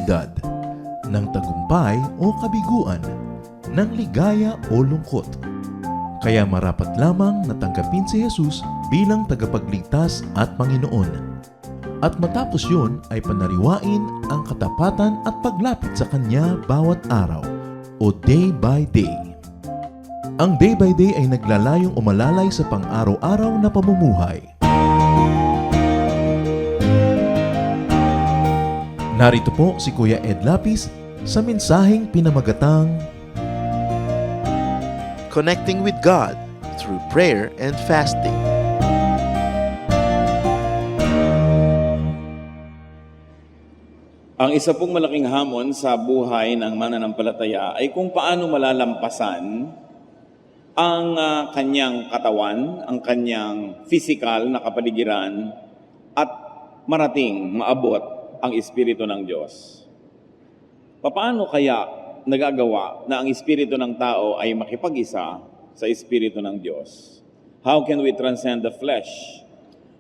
kalamidad, ng tagumpay o kabiguan, ng ligaya o lungkot. Kaya marapat lamang na tanggapin si Jesus bilang tagapagligtas at Panginoon. At matapos yun ay panariwain ang katapatan at paglapit sa Kanya bawat araw o day by day. Ang day by day ay naglalayong umalalay sa pang-araw-araw na pamumuhay. Narito po si Kuya Ed Lapis sa mensaheng pinamagatang Connecting with God through prayer and fasting. Ang isa pong malaking hamon sa buhay ng mananampalataya ay kung paano malalampasan ang kanyang katawan, ang kanyang physical na kapaligiran at marating maabot ang Espiritu ng Diyos. Paano kaya nagagawa na ang Espiritu ng tao ay makipag-isa sa Espiritu ng Diyos? How can we transcend the flesh?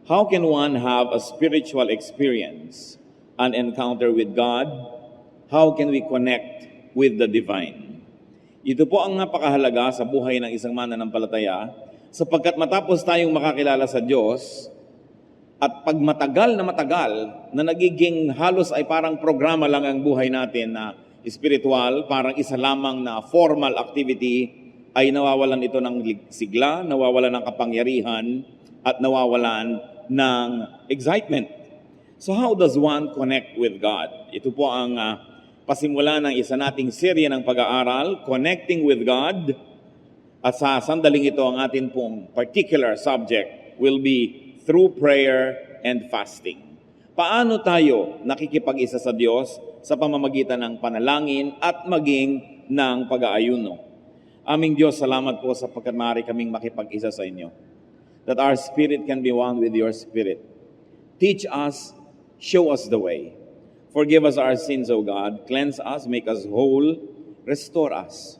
How can one have a spiritual experience, an encounter with God? How can we connect with the divine? Ito po ang napakahalaga sa buhay ng isang mananampalataya sapagkat matapos tayong makakilala sa Diyos at pag matagal na nagiging halos ay parang programa lang ang buhay natin na spiritual, parang isa lamang na formal activity, ay nawawalan ito ng sigla, nawawalan ng kapangyarihan at nawawalan ng excitement. So how does one connect with God? Ito po ang pasimula ng isa nating serye ng pag-aaral, Connecting with God. At sa sandaling ito, ang atin pong particular subject will be through prayer and fasting. Paano tayo nakikipag-isa sa Diyos sa pamamagitan ng panalangin at maging ng pag-aayuno? Aming Diyos, salamat po sapagkat maaari kaming makipag-isa sa inyo. That our spirit can be one with your spirit. Teach us, show us the way. Forgive us our sins, O God. Cleanse us, make us whole, restore us.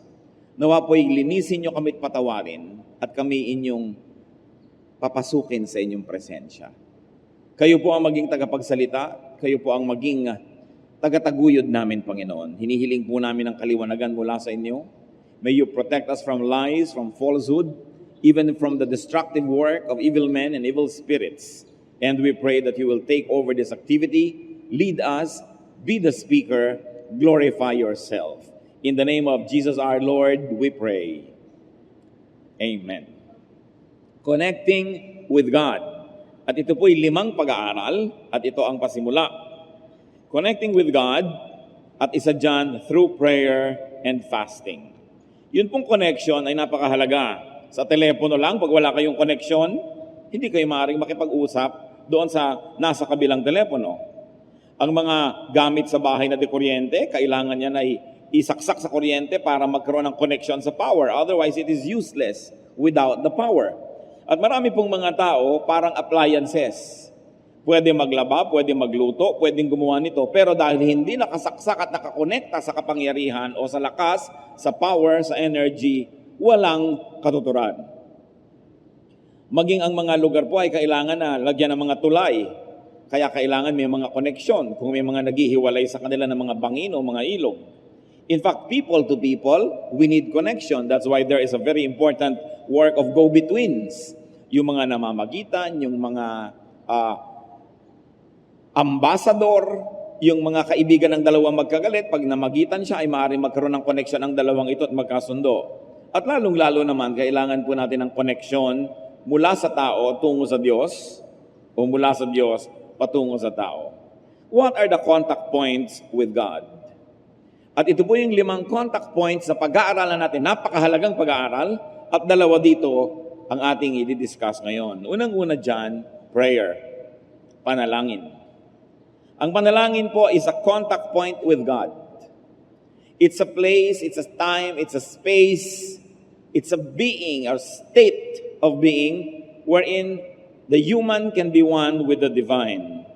Nawa po'y linisin nyo kami't patawarin at kami inyong papasukin sa inyong presensya. Kayo po ang maging tagapagsalita, kayo po ang maging tagataguyod namin, Panginoon. Hinihiling po namin ang kaliwanagan mula sa inyo. May you protect us from lies, from falsehood, even from the destructive work of evil men and evil spirits. And we pray that you will take over this activity, lead us, be the speaker, glorify yourself. In the name of Jesus our Lord, we pray. Amen. Connecting with God. At ito po'y 5 pag-aaral at ito ang pasimula. Connecting with God at isa dyan through prayer and fasting. Yun pong connection ay napakahalaga. Sa telepono lang, pag wala kayong connection, hindi kayo maaaring makipag-usap doon sa nasa kabilang telepono. Ang mga gamit sa bahay na dekuryente, kailangan yan ay isaksak sa kuryente para magkaroon ng connection sa power. Otherwise, it is useless without the power. At marami pong mga tao, parang appliances. Pwede maglaba, pwede magluto, pwedeng gumawa nito. Pero dahil hindi nakasaksak at nakakonekta sa kapangyarihan o sa lakas, sa power, sa energy, walang katuturan. Maging ang mga lugar po ay kailangan na lagyan ng mga tulay. Kaya kailangan may mga koneksyon. Kung may mga naghihiwalay sa kanila ng mga bangin o mga ilog. In fact, people to people, we need connection. That's why there is a very important work of go-betweens. Yung mga namamagitan, yung mga ambassador, yung mga kaibigan ng dalawang magkagalit, pag namagitan siya ay maaaring magkaroon ng connection ang dalawang ito at magkasundo. At lalong-lalo naman, kailangan po natin ng connection mula sa tao tungo sa Diyos o mula sa Diyos patungo sa tao. What are the contact points with God? At ito po yung 5 contact points sa pag-aaralan natin. Napakahalagang pag-aaral at 2 dito ang ating i-discuss ngayon. Unang-una dyan, prayer, panalangin. Ang panalangin po is a contact point with God. It's a place, it's a time, it's a space, it's a being or state of being wherein the human can be one with the divine.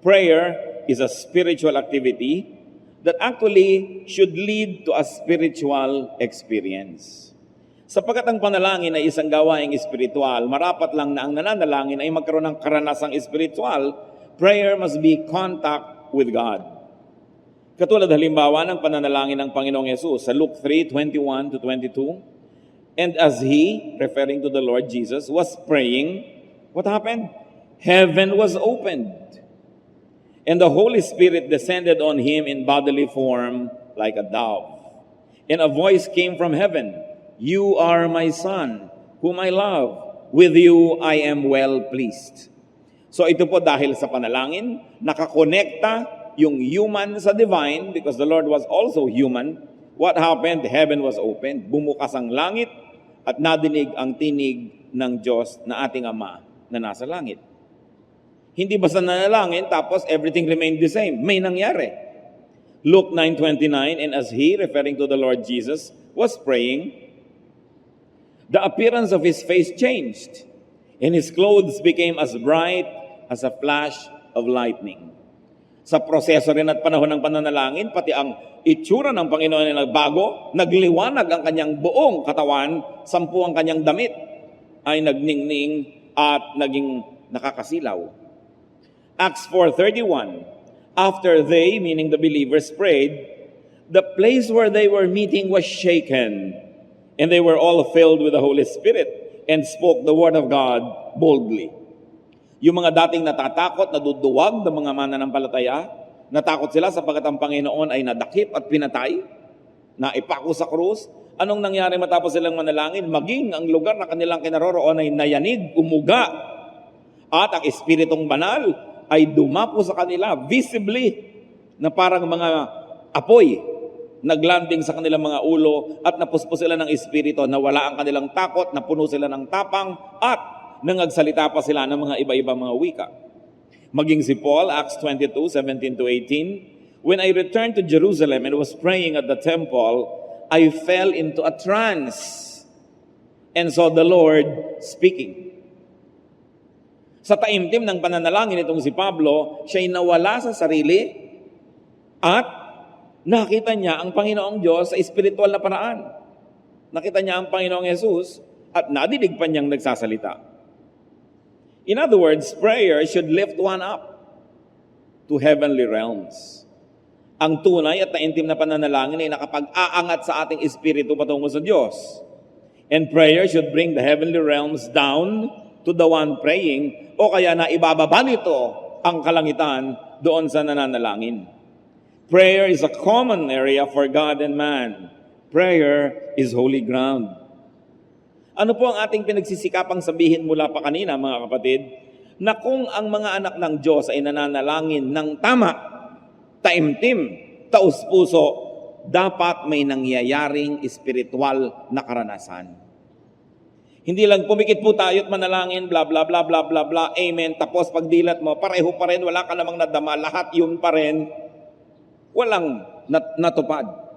Prayer is a spiritual activity that actually should lead to a spiritual experience. Sapagkat ang panalangin ay isang gawaing espiritual, marapat lang na ang nananalangin ay magkaroon ng karanasang espiritual. Prayer must be contact with God. Katulad halimbawa ng pananalangin ng Panginoong Yesus sa Luke 3:21 to 22. And as he, referring to the Lord Jesus, was praying, what happened? Heaven was opened. And the Holy Spirit descended on him in bodily form like a dove. And a voice came from heaven, "You are my Son, whom I love. With you I am well pleased." So ito po dahil sa panalangin, nakakonekta yung human sa divine because the Lord was also human. What happened? Heaven was opened. Bumukas ang langit at nadinig ang tinig ng Diyos na ating Ama na nasa langit. Hindi basta nanalangin tapos everything remained the same. May nangyari. Luke 9:29, and as he, referring to the Lord Jesus, was praying, the appearance of his face changed, and his clothes became as bright as a flash of lightning. Sa proseso rin at panahon ng pananalangin, pati ang itsura ng Panginoon ay nagbago, nagliwanag ang kanyang buong katawan, 10 ang kanyang damit ay nagningning at naging nakakasilaw. Acts 4:31, after they, meaning the believers, prayed, the place where they were meeting was shaken, and they were all filled with the Holy Spirit and spoke the word of God boldly. Yung mga dating natatakot, naduduwag ng mga mananampalataya, natakot sila sapagkat ang Panginoon ay nadakip at pinatay, naipako sa krus. Anong nangyari matapos silang manalangin? Maging ang lugar na kanilang kinaroroon ay nayanig, umuga, at ang Espiritong Banal ay dumapo sa kanila visibly na parang mga apoy naglanding sa kanilang mga ulo at napuspos sila ng Espiritu, nawala ang kanilang takot, napuno sila ng tapang at nangagsalita pa sila ng mga iba-ibang mga wika. Maging si Paul, Acts 22:17 to 18, when I returned to Jerusalem and was praying at the temple, I fell into a trance and saw the Lord speaking. Sa taimtim ng pananalangin itong si Pablo, siya'y nawala sa sarili at nakita niya ang Panginoong Diyos sa espiritual na paraan. Nakita niya ang Panginoong Jesus at nadidig pa niyang nagsasalita. In other words, prayer should lift one up to heavenly realms. Ang tunay at taimtim na pananalangin ay nakapag-aangat sa ating espiritu patungo sa Diyos. And prayer should bring the heavenly realms down to the one praying, o kaya na ibababa nito ang kalangitan doon sa nananalangin. Prayer is a common area for God and man. Prayer is holy ground. Ano po ang ating pinagsisikapang sabihin mula pa kanina, mga kapatid? Na kung ang mga anak ng Diyos ay nananalangin ng tama, taimtim, taus-puso, dapat may nangyayaring espiritual na karanasan. Hindi lang pumikit po tayo at manalangin, bla bla bla bla bla bla, amen, tapos pagdilat mo, pareho pa rin, wala ka namang nadama, lahat yun pa rin, walang natupad.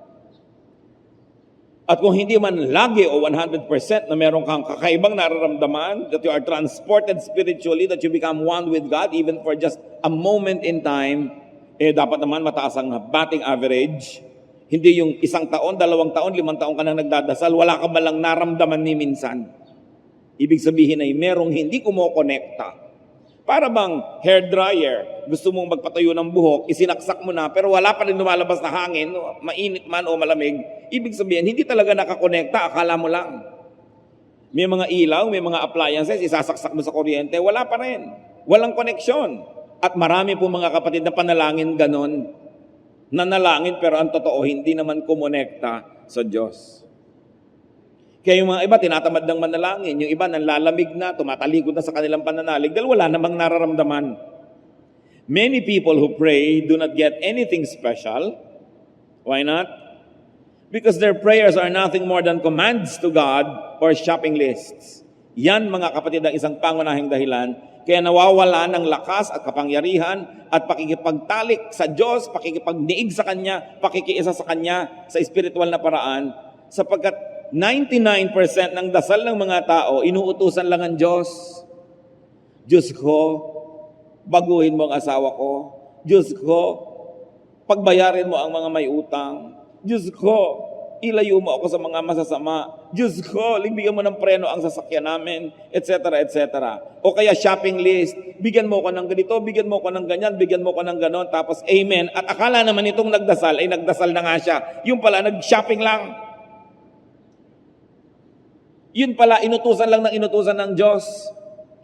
At kung hindi man lagi o 100% na meron kang kakaibang nararamdaman, that you are transported spiritually, that you become one with God, even for just a moment in time, dapat naman mataas ang batting average. Hindi yung 1 taon, 2 taon, 5 taon ka nang nagdadasal, wala ka ba lang naramdaman ni minsan. Ibig sabihin ay merong hindi kumokonekta. Para bang hair dryer, gusto mong magpatayo ng buhok, isinaksak mo na, pero wala pa rin lumalabas na hangin, mainit man o malamig. Ibig sabihin, hindi talaga nakakonekta, akala mo lang. May mga ilaw, may mga appliances, isasaksak mo sa kuryente, wala pa rin. Walang koneksyon. At marami po mga kapatid na panalangin ganon. Nanalangin pero ang totoo, hindi naman kumonekta sa Diyos. Kaya yung mga iba, tinatamad ng manalangin. Yung iba, nanlalamig na, tumatalikod na sa kanilang pananalig dahil wala namang nararamdaman. Many people who pray do not get anything special. Why not? Because their prayers are nothing more than commands to God or shopping lists. Yan, mga kapatid, ang isang pangunahing dahilan. Kaya nawawala ng lakas at kapangyarihan at pakikipagtalik sa Diyos, pakikipagniig sa Kanya, pakikiisa sa Kanya sa espiritual na paraan, sapagkat 99% ng dasal ng mga tao, inuutusan lang ang Diyos. Diyos ko, baguhin mo ang asawa ko. Diyos ko, pagbayarin mo ang mga may utang. Diyos ko, Ilayo mo ako sa mga masasama. Diyos ko, bigyan mo ng preno ang sasakyan namin, etc., etc. O kaya shopping list, bigyan mo ko ng ganito, bigyan mo ko ng ganyan, bigyan mo ko ng ganon, tapos amen. At akala naman itong nagdasal, ay nagdasal na nga siya. Yung pala, nag-shopping lang. Yun pala, inutusan lang ng inutusan ng Diyos.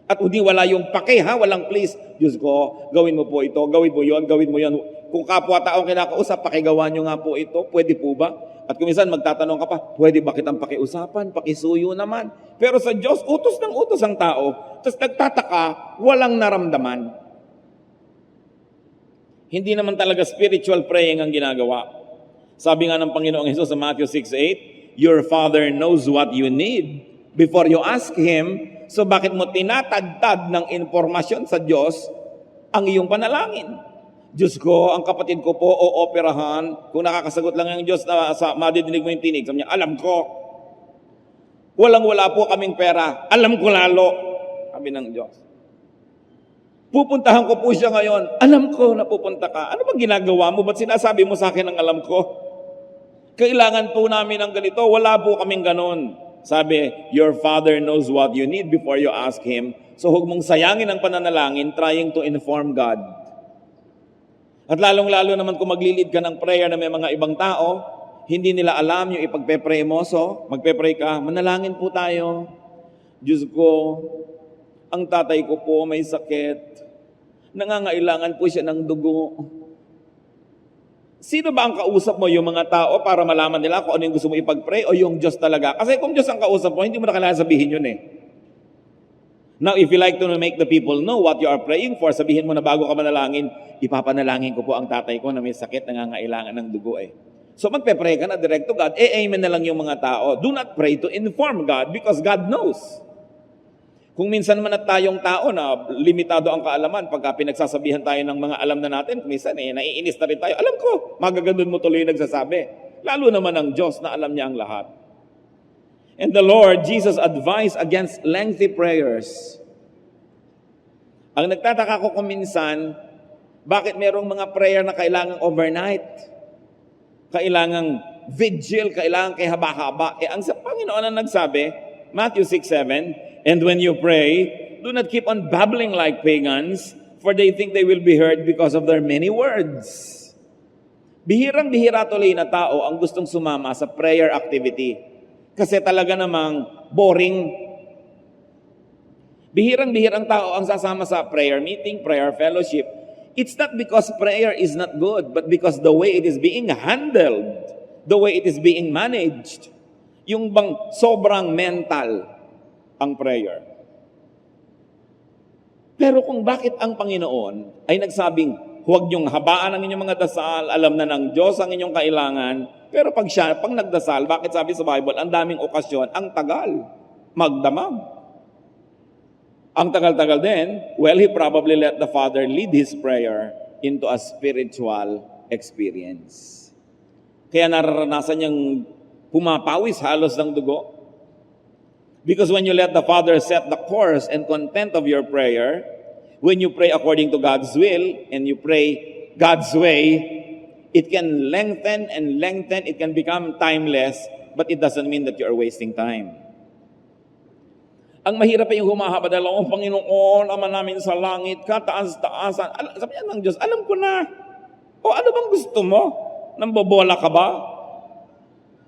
At hindi wala yung pake, walang please. Diyos ko, gawin mo po ito, gawin mo yon, gawin mo yon. Kung kapwa-taong kinakausap, pakigawa nyo nga po ito, pwede po ba? At kung minsan magtatanong ka pa, pwede ba kitang pakiusapan, pakisuyo naman. Pero sa Diyos, utos ng utos ang tao. Tapos nagtataka, walang naramdaman. Hindi naman talaga spiritual praying ang ginagawa. Sabi nga ng Panginoong Hesus sa Matthew 6:8, your Father knows what you need before you ask Him. So bakit mo tinatadtad ng informasyon sa Diyos ang iyong panalangin? Diyos ko, ang kapatid ko po, ooperahan. Kung nakakasagot lang yung Diyos na madidinig mo yung tinig, sabi niya, alam ko. Walang-wala po kaming pera. Alam ko lalo. Sabi ng Diyos. Pupuntahan ko po siya ngayon. Alam ko na pupunta ka. Ano bang ginagawa mo? Ba't sinasabi mo sa akin ang alam ko? Kailangan po namin ng ganito. Wala po kaming ganon. Sabi, your Father knows what you need before you ask Him. So huwag mong sayangin ang pananalangin trying to inform God. At lalong-lalo naman kung maglilid ka ng prayer na may mga ibang tao, hindi nila alam yung ipagpe-pray mo. So, magpe-pray ka, manalangin po tayo. Diyos ko, ang tatay ko po may sakit. Nangangailangan po siya ng dugo. Sino ba ang kausap mo? Yung mga tao para malaman nila kung ano yung gusto mo ipag-pray o yung Diyos talaga? Kasi kung Diyos ang kausap mo, hindi mo na kailangan sabihin yun eh. Now, if you like to make the people know what you are praying for, sabihin mo na bago ka manalangin, ipapanalangin ko po ang tatay ko na may sakit, nangangailangan ng dugo eh. So magpe-pray ka na direct to God, amen na lang yung mga tao. Do not pray to inform God because God knows. Kung minsan man at tayong tao na limitado ang kaalaman, pagka pinagsasabihan tayo ng mga alam na natin, minsan naiinis na rin tayo. Alam ko, magagandun mo tuloy nagsasabi. Lalo naman ang Diyos na alam niya ang lahat. And the Lord, Jesus advised against lengthy prayers. Ang nagtataka ko kung minsan, bakit merong mga prayer na kailangang overnight? Kailangang vigil, kailangang kay haba-haba. Ang sa Panginoon ang nagsabi, Matthew 6:7, and when you pray, do not keep on babbling like pagans, for they think they will be heard because of their many words. Bihirang-bihira tuloy na tao ang gustong sumama sa prayer activity. Kasi talaga namang boring. Bihirang-bihirang tao ang sasama sa prayer meeting, prayer fellowship. It's not because prayer is not good, but because the way it is being handled, the way it is being managed, yung bang sobrang mental ang prayer. Pero kung bakit ang Panginoon ay nagsabing, huwag niyong habaan ang inyong mga dasal, alam na ng Diyos ang inyong kailangan, pero pag nagdasal, bakit sabi sa Bible, ang daming okasyon, ang tagal, magdamag. Ang tagal-tagal din, well, he probably let the Father lead his prayer into a spiritual experience. Kaya nararanasan niyang pumapawis halos ng dugo. Because when you let the Father set the course and content of your prayer, when you pray according to God's will and you pray God's way, it can lengthen and lengthen, it can become timeless, but it doesn't mean that you are wasting time. Ang mahirap ay yung humahaba dahil, oh Panginoon, Ama namin sa langit, kataas-taasan. Sabi niya ng Diyos, alam ko na. O ano bang gusto mo? Nambobola ka ba?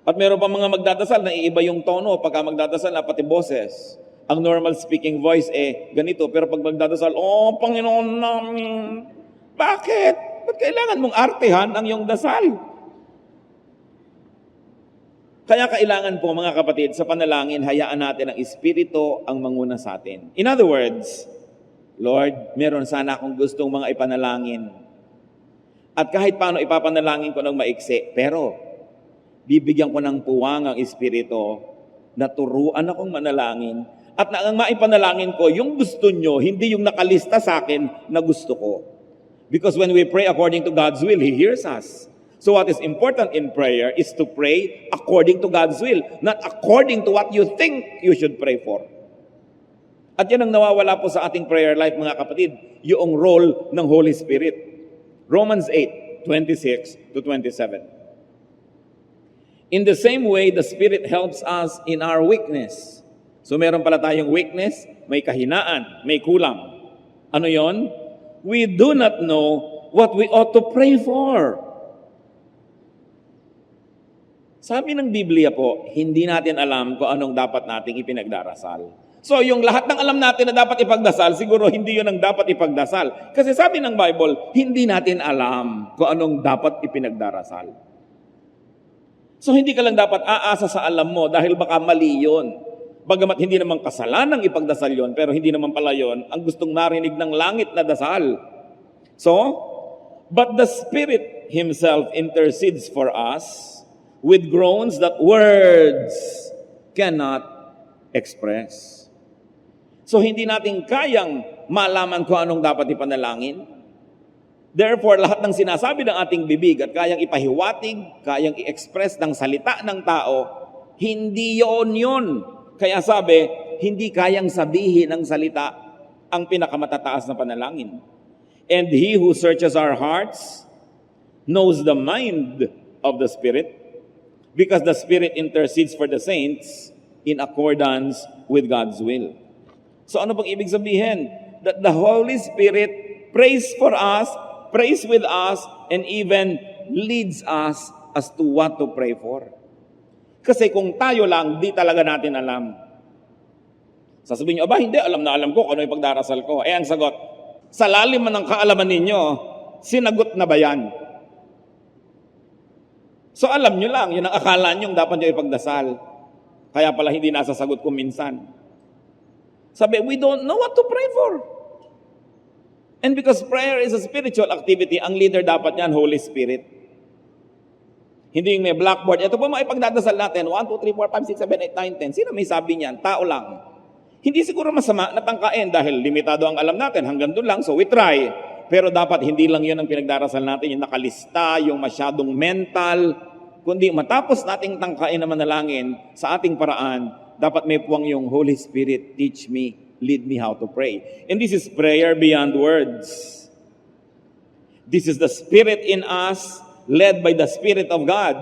At meron pa mga magdadasal na iiba yung tono pagka magdadasal na pati boses. Ang normal speaking voice ganito, pero pag magdadasal, oh Panginoon namin, bakit? Ba't kailangan mong artehan ang iyong dasal? Kaya kailangan po mga kapatid, sa panalangin, hayaan natin ang Espiritu ang manguna sa atin. In other words, Lord, meron sana akong gustong mga ipanalangin. At kahit paano ipapanalangin ko ng maiksi, pero bibigyan ko ng puwang ang Espiritu na turuan akong manalangin at na ang maipanalangin ko, yung gusto nyo, hindi yung nakalista sa akin na gusto ko. Because when we pray according to God's will, He hears us. So what is important in prayer is to pray according to God's will, not according to what you think you should pray for. At yan ang nawawala po sa ating prayer life, mga kapatid, yung role ng Holy Spirit. Romans 8:26-27. In the same way, the Spirit helps us in our weakness. So meron pala tayong weakness, may kahinaan, may kulang. Ano yon? We do not know what we ought to pray for. Sabi ng Biblia po, hindi natin alam kung anong dapat nating ipinagdarasal. So yung lahat ng alam natin na dapat ipagdasal, siguro hindi yun ang dapat ipagdasal. Kasi sabi ng Bible, hindi natin alam kung anong dapat ipinagdarasal. So hindi ka lang dapat aasa sa alam mo dahil baka mali yun. Bagamat hindi naman kasalanang ipagdasal yon, pero hindi naman pala yon ang gustong narinig ng langit na dasal. So, but the Spirit Himself intercedes for us with groans that words cannot express. So hindi natin kayang malaman kung anong dapat ipanalangin. Therefore, lahat ng sinasabi ng ating bibig at kayang ipahiwatig, kayang i-express ng salita ng tao, hindi yun. Kaya sabi, hindi kayang sabihin ng salita ang pinakamatataas na panalangin. And He who searches our hearts knows the mind of the Spirit, because the Spirit intercedes for the saints in accordance with God's will. So ano bang ibig sabihin? That the Holy Spirit prays for us, prays with us, and even leads us as to what to pray for. Kasi kung tayo lang, di talaga natin alam. Sasabihin nyo, hindi, alam na alam ko kung ano yung pagdarasal ko. Ang sagot, sa lalim man ng kaalaman ninyo, sinagot na ba yan? So alam nyo lang, yun ang akala nyo dapat nyo ipagdasal. Kaya pala hindi nasasagot ko minsan. Sabi, we don't know what to pray for. And because prayer is a spiritual activity, ang leader dapat yan, Holy Spirit. Hindi yung may blackboard. Ito po maipagdadasal natin, 1, 2, 3, 4, 5, 6, 7, 8, 9, 10. Sino may sabi niyan? Tao lang. Hindi siguro masama na tangkain dahil limitado ang alam natin. Hanggang doon lang, so we try. Pero dapat hindi lang yun ang pinagdarasal natin, yung nakalista, yung masyadong mental. Kundi matapos nating tangkain na manalangin sa ating paraan, dapat may puwang yung Holy Spirit, teach me, lead me how to pray. And this is prayer beyond words. This is the Spirit in us, led by the Spirit of God,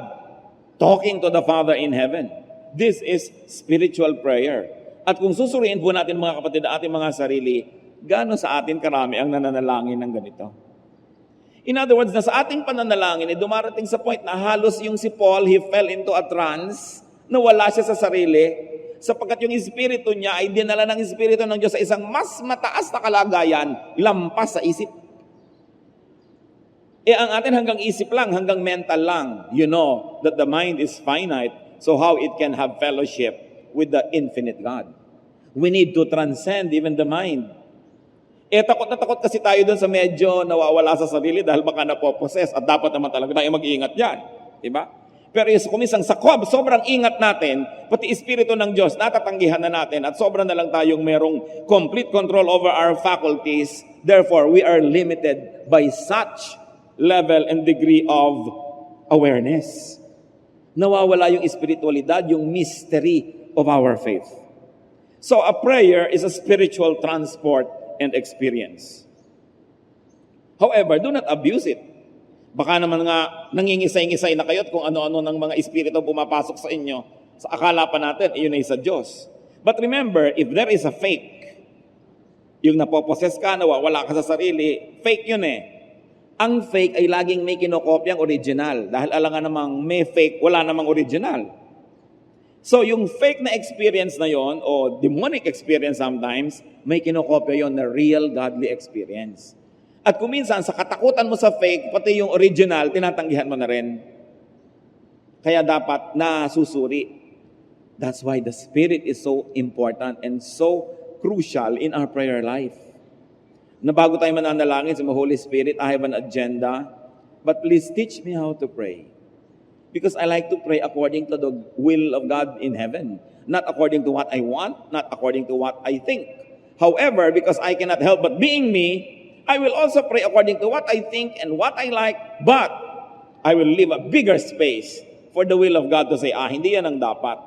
talking to the Father in heaven. This is spiritual prayer. At kung susuriin po natin mga kapatid, ating mga sarili, gaano sa atin karami ang nananalangin ng ganito? In other words, na sa ating pananalangin, dumarating sa point na halos yung si Paul, he fell into a trance, nawala siya sa sarili, sapagkat yung espiritu niya ay dinala ng espiritu ng Diyos sa isang mas mataas na kalagayan, lampas sa isip. Ang atin hanggang isip lang, hanggang mental lang. You know that the mind is finite, so how it can have fellowship with the infinite God? We need to transcend even the mind. Takot na takot kasi tayo dun sa medyo nawawala sa sarili dahil baka napoposes at dapat naman talaga tayo mag-iingat yan. Diba? Pero kumisang sa sobrang ingat natin, pati espiritu ng Diyos, natatanggihan na natin at sobrang na lang tayong merong complete control over our faculties. Therefore, we are limited by such level and degree of awareness. Nawawala yung espiritualidad, yung mystery of our faith. So a prayer is a spiritual transport and experience. However, do not abuse it. Baka naman nga nangingisay-ngisay na kayo at kung ano-ano ng mga espiritu pumapasok sa inyo, sa akala pa natin, yun ay sa Diyos. But remember, if there is a fake, yung napoposes ka, nawawala ka sa sarili, fake yun eh. Ang fake ay laging may kinokopya ang original. Dahil alam nga namang may fake, wala namang original. So yung fake na experience na yon o demonic experience sometimes, may kinokopya yon na real godly experience. At kung minsan sa katakutan mo sa fake, pati yung original, tinatanggihan mo na rin. Kaya dapat nasusuri. That's why the Spirit is so important and so crucial in our prayer life. Na bago tayo mananalangin sa Holy Spirit, I have an agenda, but please teach me how to pray. Because I like to pray according to the will of God in heaven. Not according to what I want, not according to what I think. However, because I cannot help but being me, I will also pray according to what I think and what I like, but I will leave a bigger space for the will of God to say, hindi yan ang dapat.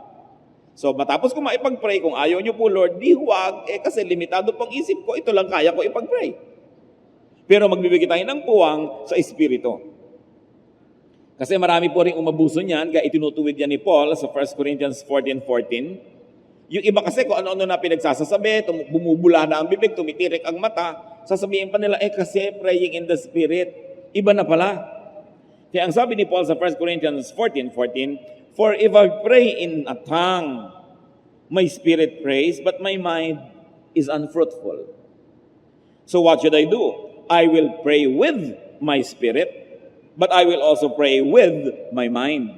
So matapos ko maipag-pray, kung ayaw nyo po Lord, di huwag, kasi limitado pang isip ko, ito lang kaya ko ipag-pray. Pero magbibigay tayo ng puwang sa Espiritu. Kasi marami po rin umabuso niyan, kaya itinutuwid yan ni Paul sa 1 Corinthians 14:14. Yung iba kasi kung ano-ano na pinagsasasabi, bumubula na ang bibig, tumitirik ang mata, sasabihin pa nila, kasi praying in the Spirit, iba na pala. Kaya ang sabi ni Paul sa 1 Corinthians 14:14, for if I pray in a tongue, my spirit prays, but my mind is unfruitful. So what should I do? I will pray with my spirit, but I will also pray with my mind.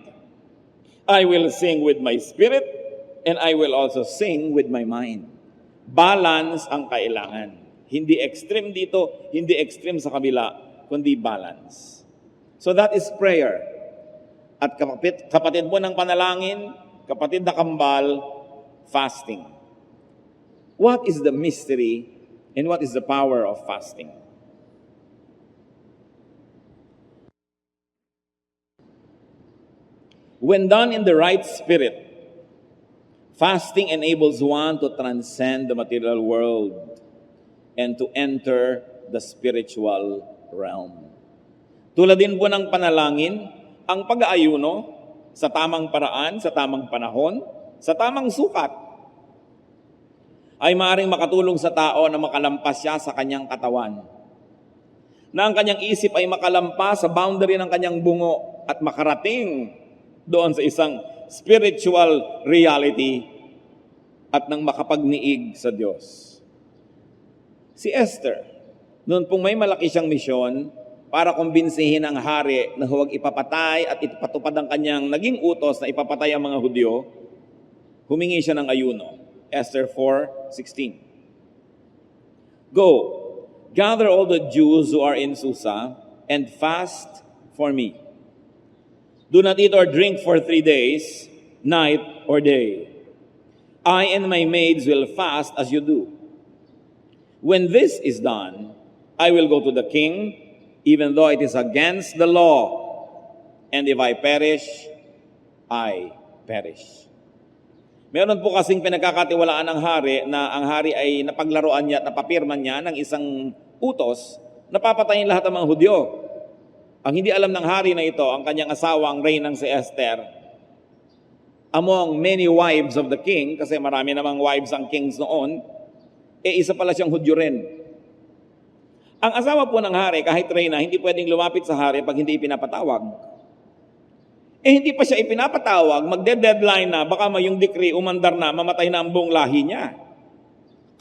I will sing with my spirit, and I will also sing with my mind. Balance ang kailangan. Hindi extreme dito, hindi extreme sa kabila, kundi balance. So that is prayer. At kapatid mo ng panalangin, kapatid na kambal, fasting. What is the mystery and what is the power of fasting? When done in the right spirit, fasting enables one to transcend the material world and to enter the spiritual realm. Tulad din po ng panalangin, ang pag-aayuno sa tamang paraan, sa tamang panahon, sa tamang sukat, ay maaaring makatulong sa tao na makalampas siya sa kanyang katawan. Na ang kanyang isip ay makalampas sa boundary ng kanyang bungo at makarating doon sa isang spiritual reality at nang makapagniig sa Diyos. Si Esther, noon pong may malaki siyang misyon para kumbinsihin ang hari na huwag ipapatay at ipatupad ang kanyang naging utos na ipapatay ang mga Hudyo, humingi siya ng ayuno. Esther 4:16. Go, gather all the Jews who are in Susa and fast for me. Do not eat or drink for 3 days, night or day. I and my maids will fast as you do. When this is done, I will go to the king, even though it is against the law. And if I perish, I perish. Meron po kasing pinagkakatiwalaan ng hari na ang hari ay napaglaruan niya at napapirman niya ng isang utos na papatayin lahat ng mga Hudyo. Ang hindi alam ng hari na ito, ang kanyang asawang reynang si Esther, among many wives of the king, kasi marami namang wives ang kings noon, isa pala siyang Hudyo rin. Ang asawa po ng hari, kahit reyna, hindi pwedeng lumapit sa hari pag hindi ipinapatawag. Hindi pa siya ipinapatawag, magde-deadline na, baka may yung decree, umandar na, mamatay na ang buong lahi niya.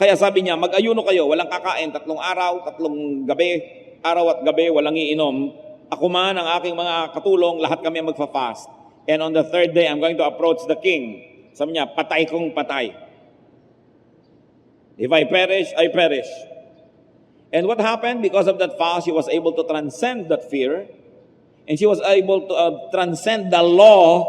Kaya sabi niya, mag-ayuno kayo, walang kakain, 3 araw, 3 gabi, araw at gabi, walang iinom. Ako man, ang aking mga katulong, lahat kami magfa-fast. And on the 3rd day, I'm going to approach the king. Sabi niya, patay kong patay. If I perish, I perish. And what happened? Because of that fast, she was able to transcend that fear. And she was able to transcend the law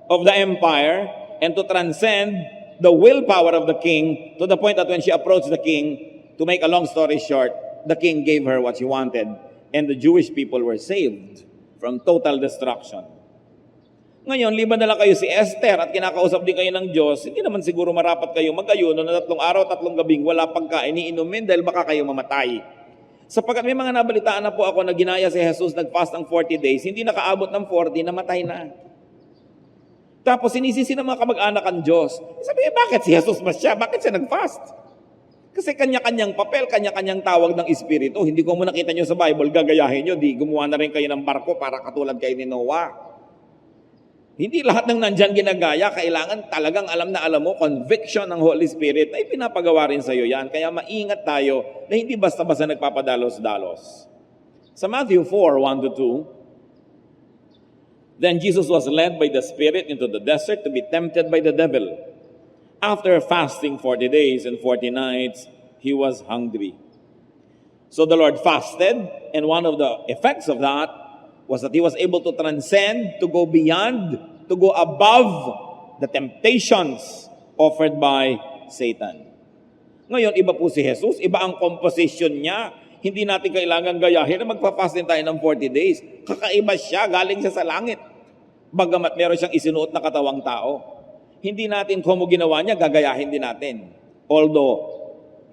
of the empire and to transcend the willpower of the king to the point that when she approached the king, to make a long story short, the king gave her what she wanted. And the Jewish people were saved from total destruction. Ngayon, liban na lang kayo si Esther at kinakausap din kayo ng Diyos, hindi naman siguro marapat kayo mag-ayuno na 3 araw, 3 gabing wala pagkain, iinumin dahil baka kayo mamatay. Sapagkat may mga nabalitaan na po ako na ginaya si Jesus, nag-fast ng 40 days, hindi nakaabot ng 40, namatay na. Tapos sinisisi ng mga kamag-anak ang Diyos. Sabi, bakit si Jesus mas siya? Bakit siya nag-fast? Kasi kanya-kanyang papel, kanya-kanyang tawag ng Espiritu. Hindi ko mo nakita nyo sa Bible, gagayahin nyo, di gumawa na rin kayo ng barko para katulad kayo ni Noah. Hindi lahat ng nandyan ginagaya, kailangan talagang alam na alam mo, conviction ng Holy Spirit ay pinapagawa rin sa iyo yan. Kaya maingat tayo na hindi basta-basta nagpapadalos-dalos. Sa Matthew 4:1-2, then Jesus was led by the Spirit into the desert to be tempted by the devil. After fasting 40 days and 40 nights, he was hungry. So the Lord fasted, and one of the effects of that was that he was able to transcend, to go beyond, to go above the temptations offered by Satan. Ngayon, iba po si Jesus, iba ang composition niya. Hindi natin kailangan gayahin na magpa-fast din tayo ng 40 days. Kakaiba siya, galing siya sa langit. Bagamat meron siyang isinuot na katawang tao. Hindi natin kung ginawa niya, gagayahin din natin. Although,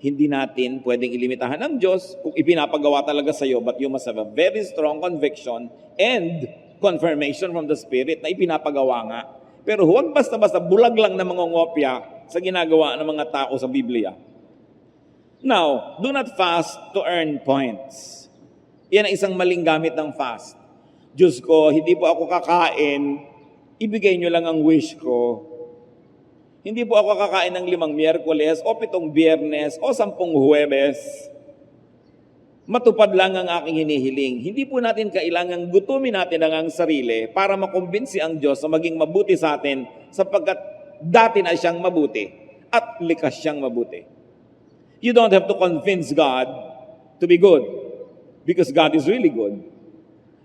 hindi natin pwedeng ilimitahan ng Diyos kung ipinapagawa talaga sa iyo, but you must have a very strong conviction and confirmation from the Spirit na ipinapagawa nga. Pero huwag basta-basta bulag lang na mangongopya sa ginagawa ng mga tao sa Biblia. Now, do not fast to earn points. Yan ang isang maling gamit ng fast. Diyos ko, hindi po ako kakain, ibigay nyo lang ang wish ko. Hindi po ako kakain ng 5 Miyerkules o 7 Biyernes o 10 Huwebes. Matupad lang ang aking hinihiling. Hindi po natin kailangang gutumin natin ang sarili para makumbinsi ang Diyos na maging mabuti sa atin sapagkat dati na siyang mabuti at likas siyang mabuti. You don't have to convince God to be good because God is really good.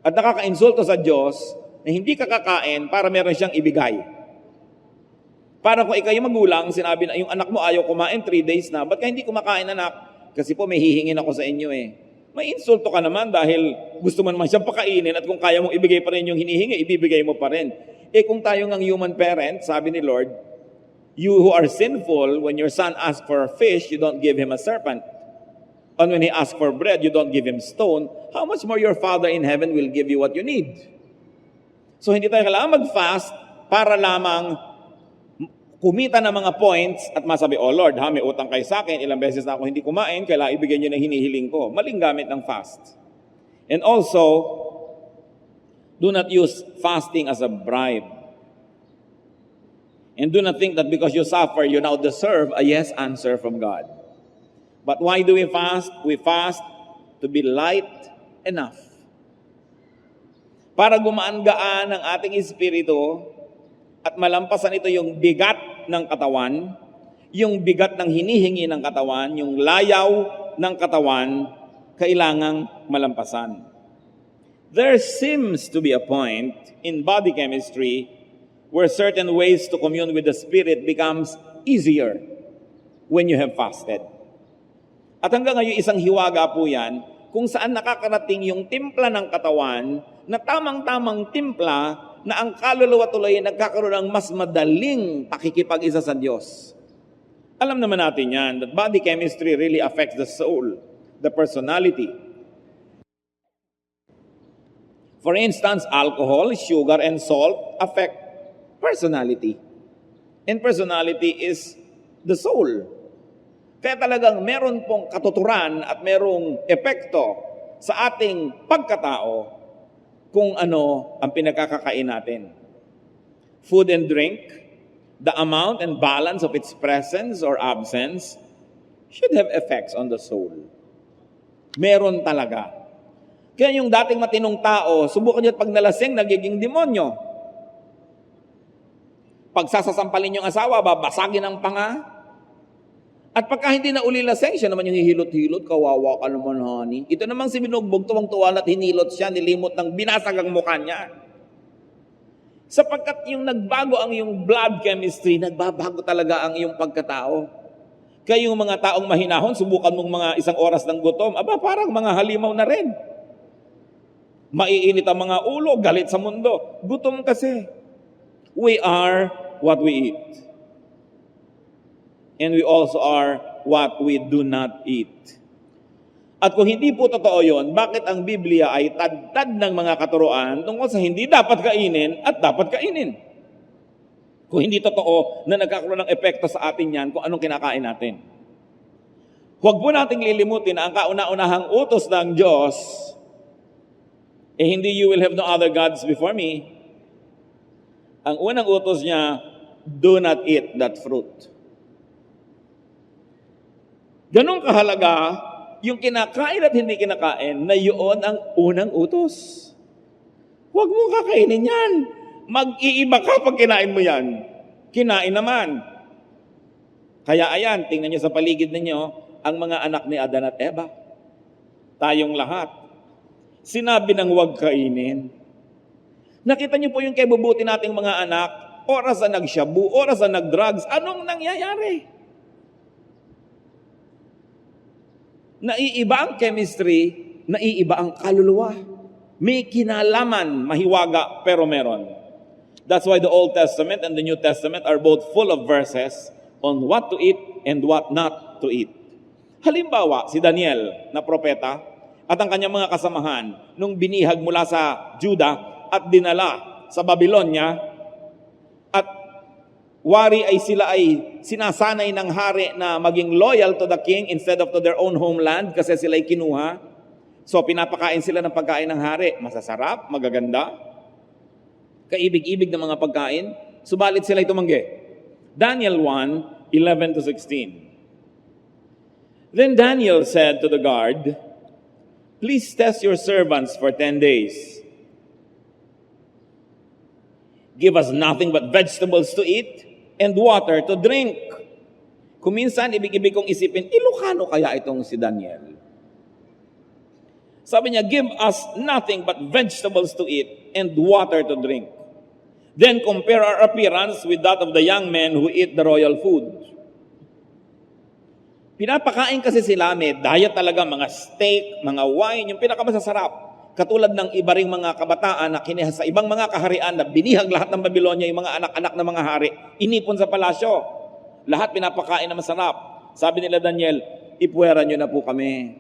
At nakaka-insulto sa Diyos na hindi ka kakain para meron siyang ibigay. Para kung ikaw yung magulang, sinabi na yung anak mo ayaw kumain 3 days na, ba't ka hindi kumakain anak? Kasi po may hihingin ako sa inyo eh. May insulto ka naman dahil gusto mo naman siyang pakainin at kung kaya mong ibigay pa rin yung hinihingi, ibibigay mo pa rin. Eh kung tayo ng human parent, sabi ni Lord, you who are sinful, when your son asks for a fish, you don't give him a serpent. And when he asks for bread, you don't give him stone. How much more your Father in heaven will give you what you need? So hindi tayo kailangan mag-fast para lamang kumita ng mga points at masabi, oh Lord, may utang kayo sa akin, ilang beses na ako hindi kumain, kailangan ibigay nyo na hinihiling ko. Maling gamit ng fast. And also, do not use fasting as a bribe. And do not think that because you suffer, you now deserve a yes answer from God. But why do we fast? We fast to be light enough. Para gumaan-gaan ang ating espiritu at malampasan ito yung bigat ng katawan, yung bigat ng hinihingi ng katawan, yung layaw ng katawan, kailangang malampasan. There seems to be a point in body chemistry where certain ways to commune with the Spirit becomes easier when you have fasted. At hanggang ngayon, isang hiwaga po yan, kung saan nakakarating yung timpla ng katawan na tamang-tamang timpla na ang kaluluwa tuloy ay nagkakaroon ng mas madaling pakikipag-isa sa Diyos. Alam naman natin yan, that body chemistry really affects the soul, the personality. For instance, alcohol, sugar, and salt affect personality. And personality is the soul. Kaya talagang meron pong katuturan at merong epekto sa ating pagkatao kung ano ang pinagkakakain natin. Food and drink, the amount and balance of its presence or absence should have effects on the soul. Meron talaga. Kaya yung dating matinong tao, subukan nyo at pag nalasing, nagiging demonyo. Pag sasasampalin yung asawa, babasagin ang panga. At pagka hindi na uli laseng, siya naman yung hihilot-hilot, kawawa ka naman, honey. Ito namang si Binugbog, tuwang-tuwa at hinilot siya, nilimot ng binasag ang mukha niya. Sapagkat yung nagbago ang yung blood chemistry, nagbabago talaga ang yung pagkatao. Kaya yung mga taong mahinahon, subukan mong mga 1 oras ng gutom, parang mga halimaw na rin. Maiinit ang mga ulo, galit sa mundo. Gutom kasi. We are what we eat. And we also are what we do not eat. At kung hindi po totoo yun, bakit ang Biblia ay tad-tad ng mga katuruan tungkol sa hindi dapat kainin at dapat kainin? Kung hindi totoo na nagkakaroon ng epekto sa atin yan kung anong kinakain natin. Huwag po nating lilimutin na ang kauna-unahang utos ng Diyos, hindi you will have no other gods before me. Ang unang utos niya, do not eat that fruit. Ganong kahalaga yung kinakain at hindi kinakain na yun ang unang utos. Huwag mong kakainin yan. Mag-iiba ka pag kinain mo yan. Kinain naman. Kaya ayan, tingnan nyo sa paligid ninyo, ang mga anak ni Adan at Eva. Tayong lahat. Sinabi ng huwag kainin. Nakita nyo po yung kebubuti nating mga anak, oras na nagshabu, oras na nagdrugs, anong nangyayari? Naiiba ang chemistry, naiiba ang kaluluwa. May kinalaman, mahiwaga, pero meron. That's why the Old Testament and the New Testament are both full of verses on what to eat and what not to eat. Halimbawa, si Daniel na propeta at ang kanyang mga kasamahan nung binihag mula sa Juda at dinala sa Babylonia. At wari ay sila ay sinasanay ng hari na maging loyal to the king instead of to their own homeland kasi sila ay kinuha. So pinapakain sila ng pagkain ng hari. Masasarap, magaganda, kaibig-ibig ng mga pagkain. Subalit sila ay tumanggi. Daniel 1:11 to 16. Then Daniel said to the guard, "Please test your servants for 10 days. Give us nothing but vegetables to eat and water to drink." Kuminsan, ibig-ibig kong isipin, Ilocano kaya itong si Daniel? Sabi niya, give us nothing but vegetables to eat and water to drink. Then compare our appearance with that of the young men who eat the royal food. Pinapakain kasi sila, may diet talaga, mga steak, mga wine, yung pinakamasasarap. Katulad ng iba ring mga kabataan na kinihas sa ibang mga kaharian na binihag lahat ng Babylonia, yung mga anak-anak ng mga hari, inipon sa palasyo. Lahat pinapakain na masarap. Sabi nila Daniel, ipuwera nyo na po kami.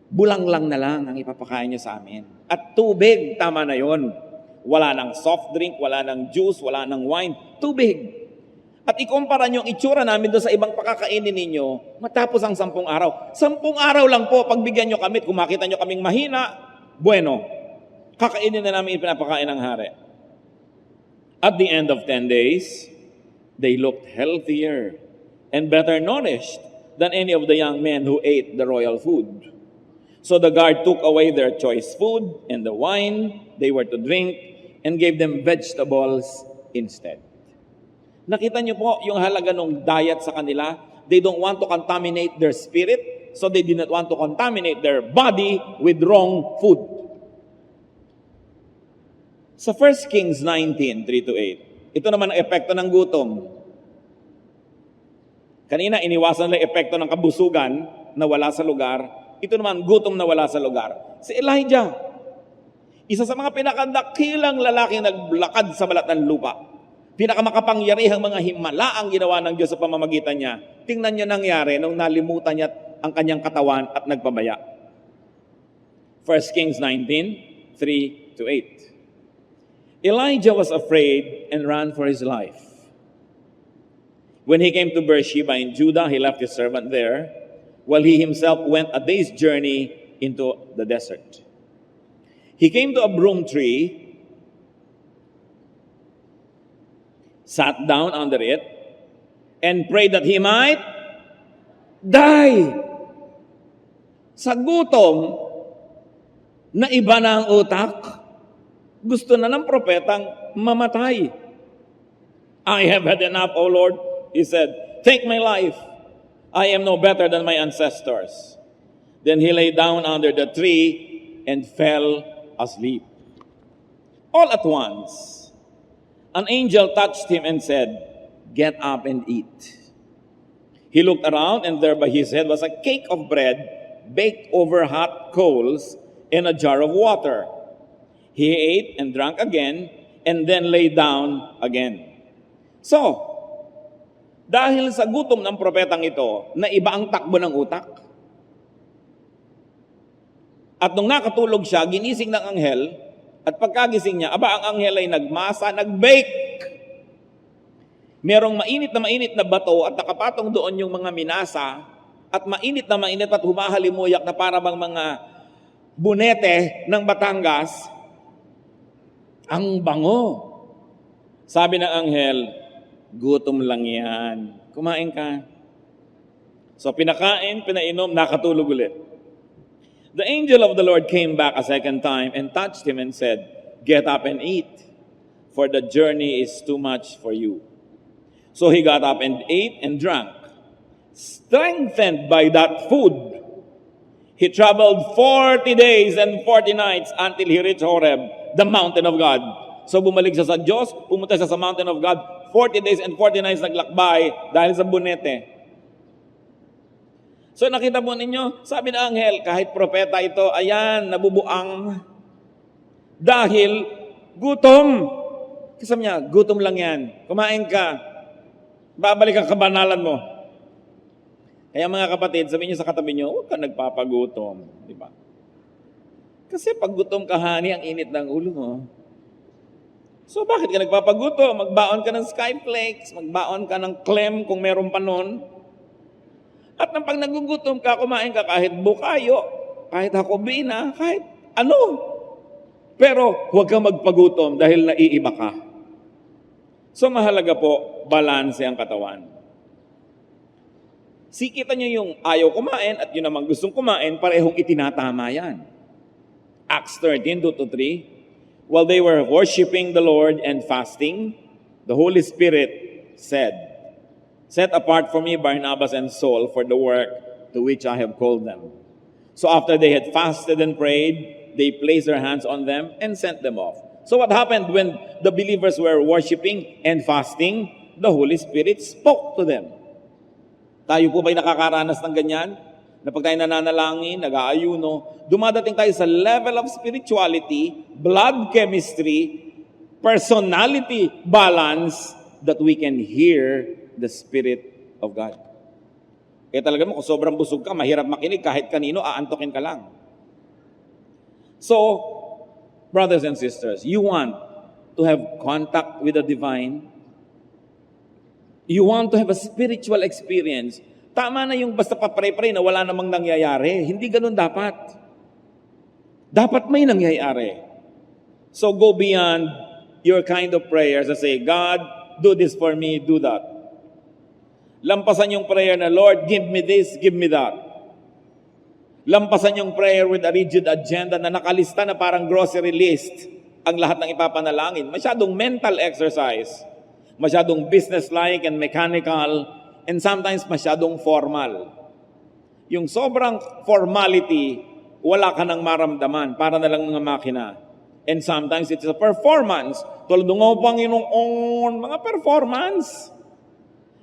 Bulang lang na lang ang ipapakain nyo sa amin. At tubig, tama na yon. Wala ng soft drink, wala ng juice, wala ng wine. Tubig. At ikumpara nyo ang itsura namin doon sa ibang pakakainin ninyo, matapos ang 10 araw. 10 araw lang po, pagbigyan nyo kami, kung makita nyo kaming mahina, bueno, kakainin na namin ipinapakain ng hari. At the end of 10 days, they looked healthier and better nourished than any of the young men who ate the royal food. So the guard took away their choice food and the wine they were to drink and gave them vegetables instead. Nakita niyo po yung halaga ng diet sa kanila. They don't want to contaminate their spirit, so they did not want to contaminate their body with wrong food. Sa 1 Kings 19:3-8, ito naman ang epekto ng gutom. Kanina, iniwasan lang epekto ng kabusugan na wala sa lugar. Ito naman, gutom na wala sa lugar. Si Elijah, isa sa mga pinakadakilang lalaking naglakad sa balat ng lupa. Pinakamakapangyarihang mga himala ang ginawa ng Diyos sa pamamagitan niya. Tingnan niyo nangyari nung nalimutan niya ang kanyang katawan at nagpabaya. 1 Kings 19:3-8. Elijah was afraid and ran for his life. When he came to Beersheba in Judah, he left his servant there, while he himself went a day's journey into the desert. He came to a broom tree, sat down under it, and prayed that he might die. Sa gutom, na iba na ang utak, gusto na ng propetang mamatay. I have had enough, O Lord, he said. Take my life. I am no better than my ancestors. Then he lay down under the tree and fell asleep. All at once, an angel touched him and said, "Get up and eat." He looked around, and there by his head was a cake of bread baked over hot coals and a jar of water. He ate and drank again, and then lay down again. So, dahil sa gutom ng propetang ito, na iba ang takbo ng utak. At nung nakatulog siya, ginising ng anghel, at pagkagising niya, ang anghel ay nagmasa, nag-bake. Merong mainit na bato at nakapatong doon yung mga minasa, at mainit at humahalimuyak na para bang mga bunete ng Batangas. Ang bango. Sabi ng anghel, gutom lang yan. Kumain ka. So pinakain, pinainom, nakatulog ulit. The angel of the Lord came back a second time and touched him and said, "Get up and eat, for the journey is too much for you." So he got up and ate and drank. Strengthened by that food, he traveled 40 days and 40 nights until he reached Horeb, the mountain of God. So bumalik siya sa Diyos, pumunta siya sa mountain of God, 40 days and 40 nights naglakbay dahil sa bunete. So nakita mo ninyo, sabi ng anghel, kahit propeta ito, ayan, nabubuang. Dahil gutom. Kasi niya, gutom lang yan. Kumain ka. Babalik ang kabanalan mo. Kaya mga kapatid, sabihin niyo sa katabi niyo, huwag ka nagpapagutom. Di ba? Kasi pag gutom ka, honey, ang init ng ulo mo. So bakit ka nagpapagutom? Magbaon ka ng Skyflakes, magbaon ka ng Clem kung meron pa nun. At nang pag nagugutom ka, kumain ka kahit bukayo, kahit hakobina, kahit ano. Pero huwag kang magpagutom dahil naiiba ka. So mahalaga po, balanse ang katawan. Sikita nyo yung ayaw kumain at yun namang gustong kumain, parehong itinatama yan. Acts 13, 2-3. While they were worshiping the Lord and fasting, the Holy Spirit said, "Set apart for me Barnabas and Saul for the work to which I have called them." So after they had fasted and prayed, they placed their hands on them and sent them off. So what happened when the believers were worshiping and fasting? The Holy Spirit spoke to them. Tayo po ba'y nakakaranas ng ganyan? Na pag tayo nananalangin, nag-aayuno, dumadating tayo sa level of spirituality, blood chemistry, personality balance that we can hear the Spirit of God. Kaya talaga mo, kung sobrang busog ka, mahirap makinig, kahit kanino, aantokin ka lang. So, brothers and sisters, you want to have contact with the divine? You want to have a spiritual experience? Tama na yung basta papare-pare na wala namang nangyayari. Hindi ganun dapat. Dapat may nangyayari. So go beyond your kind of prayers and say, God, do this for me, do that. Lampasan yung prayer na, Lord, give me this, give me that. Lampasan yung prayer with a rigid agenda na nakalista na parang grocery list ang lahat ng ipapanalangin. Masyadong mental exercise. Masyadong business-like and mechanical, and sometimes masyadong formal. Yung sobrang formality, wala ka nang maramdaman, para na lang mga makina. And sometimes it's a performance. Tulad ng Panginoon, mga performance.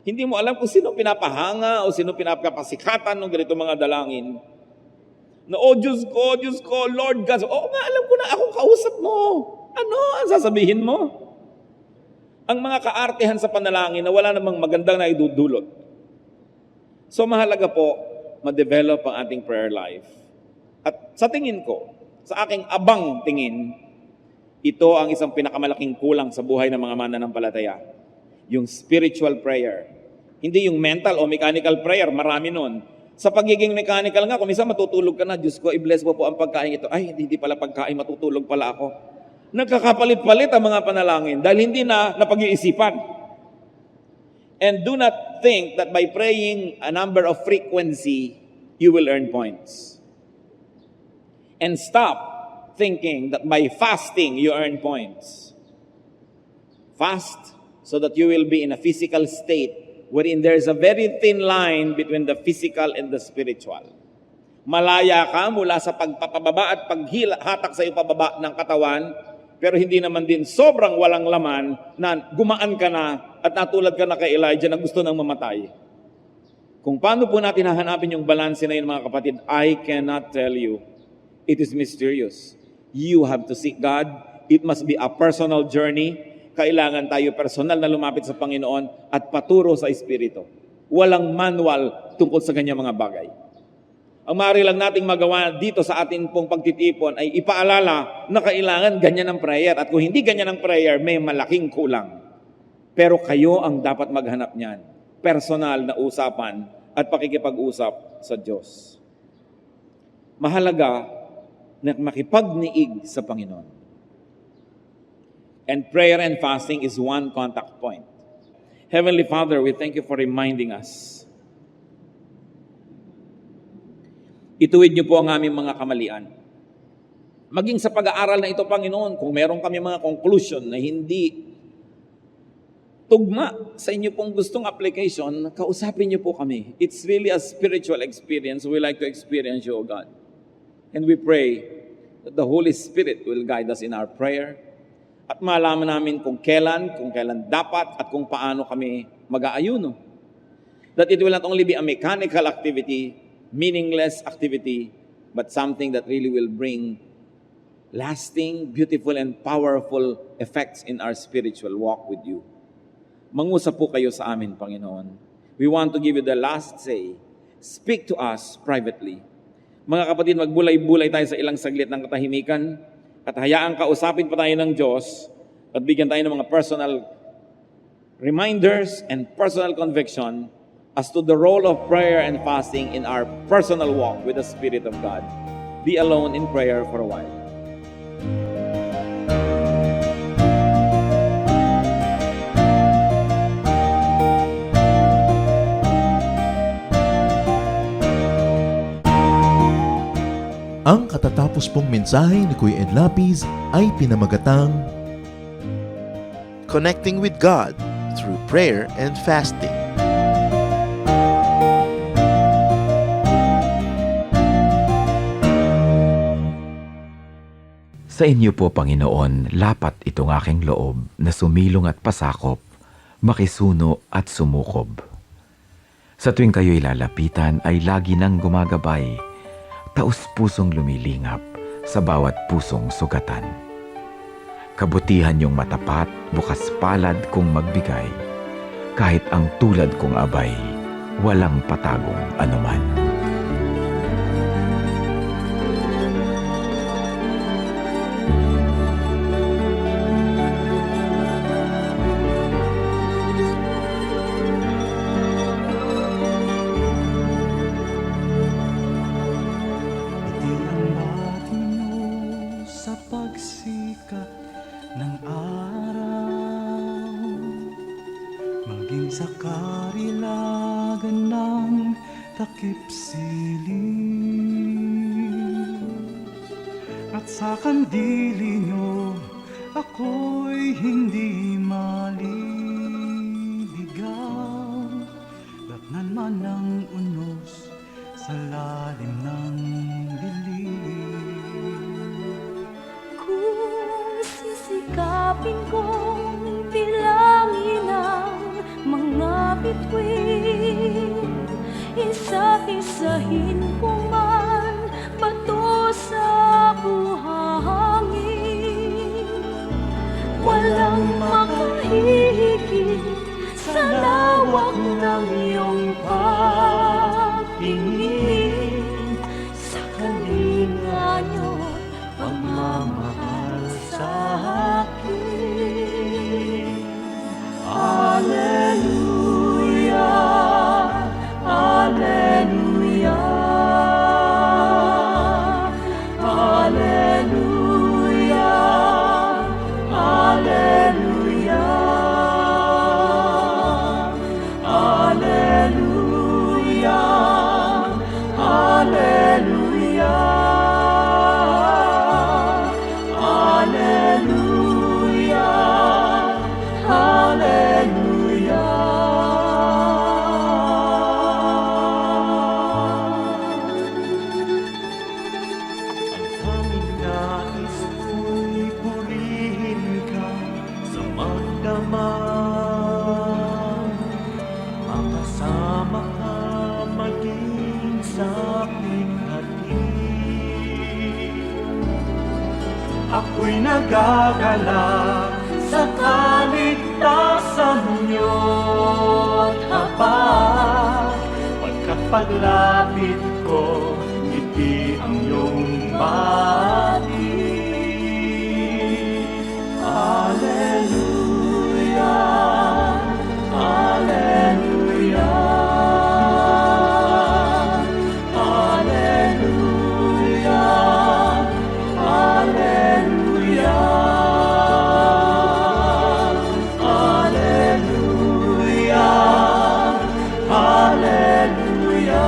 Hindi mo alam kung sino pinapahanga o sino pinapasikatan ng ganito mga dalangin. Na, oh Diyos ko, Lord God. Oo nga, alam ko na akong kausap mo. Ano ang sasabihin mo? Ang mga kaartehan sa panalangin na wala namang magandang na idudulot. So mahalaga po, ma-develop ang ating prayer life. At sa tingin ko, sa aking abang tingin, ito ang isang pinakamalaking kulang sa buhay ng mga mananampalataya. Yung spiritual prayer. Hindi yung mental o mechanical prayer, marami nun. Sa pagiging mechanical nga, kung minsan matutulog ka na, Diyos ko, i-bless mo po ang pagkain ito. Ay, hindi pala pagkain, matutulog pala ako. Nagkakapalit-palit ang mga panalangin dahil hindi na napag-iisipan. And do not think that by praying a number of frequency, you will earn points. And stop thinking that by fasting, you earn points. Fast so that you will be in a physical state wherein there is a very thin line between the physical and the spiritual. Malaya ka mula sa pagpapababa at paghatak sa iyo pababa ng katawan, pero hindi naman din sobrang walang laman na gumaan ka na at natulad ka na kay Elijah na gusto nang mamatay. Kung paano po natin hahanapin yung balanse na yun, mga kapatid, I cannot tell you. It is mysterious. You have to seek God. It must be a personal journey. Kailangan tayo personal na lumapit sa Panginoon at paturo sa Espiritu. Walang manual tungkol sa ganyang mga bagay. Ang maaari lang nating magawa dito sa ating pong pagtitipon ay ipaalala na kailangan ganyan ang prayer. At kung hindi ganyan ang prayer, may malaking kulang. Pero kayo ang dapat maghanap niyan. Personal na usapan at pakikipag-usap sa Diyos. Mahalaga na makipagniig sa Panginoon. And prayer and fasting is one contact point. Heavenly Father, we thank you for reminding us. Ituwid niyo po ang aming mga kamalian. Maging sa pag-aaral na ito, Panginoon, kung meron kami mga conclusion na hindi tugma sa inyo pong gustong application, kausapin niyo po kami. It's really a spiritual experience. We like to experience you, O God. And we pray that the Holy Spirit will guide us in our prayer at malaman namin kung kailan dapat at kung paano kami mag-aayuno. That it will not only be a mechanical activity, meaningless activity, but something that really will bring lasting, beautiful, and powerful effects in our spiritual walk with you. Mangusap po kayo sa amin, Panginoon. We want to give you the last say. Speak to us privately. Mga kapatid, magbulay-bulay tayo sa ilang saglit ng katahimikan at hayaang kausapin pa tayo ng Diyos At bigyan tayo ng mga personal reminders and personal conviction as to the role of prayer and fasting in our personal walk with the Spirit of God. Be alone in prayer for a while. Ang katatapos pong mensahe ni Kuya Ed Lapis ay pinamagatang Connecting with God through prayer and fasting. Sa inyo po, Panginoon, lapat itong aking loob na sumilong at pasakop, makisuno at sumukob. Sa tuwing kayo'y lalapitan ay lagi nang gumagabay, taus-pusong lumilingap sa bawat pusong sugatan. Kabutihan niyong matapat, bukas palad kong magbigay, kahit ang tulad kong abay, walang patagong anuman. Sa pagsikat ng araw, maging sa karilagan ng takip silim, at sa kandili nyo ako'y hindi maliligaw. Datnan man ng unos sa lalim ng dilim. Kung sisikapin kong bilangin ang mga bituin, isa-isahin ko man bato sa buhangin, walang makahihigit sa lawak ng iyong pagtingin, sa kalinga niyo pagmamahal sa akin. Alleluia, Alleluia, Alleluia, Alleluia, Alleluia, Alleluia. Makasama ka maging sa aking hatid. Ako'y nagagalak sa kaligtasan niyo at habang pagkapaglapit ko, ngiti ang iyong bati. Alleluia, Alleluia, Alleluia, Alleluia, Alleluia, Alleluia.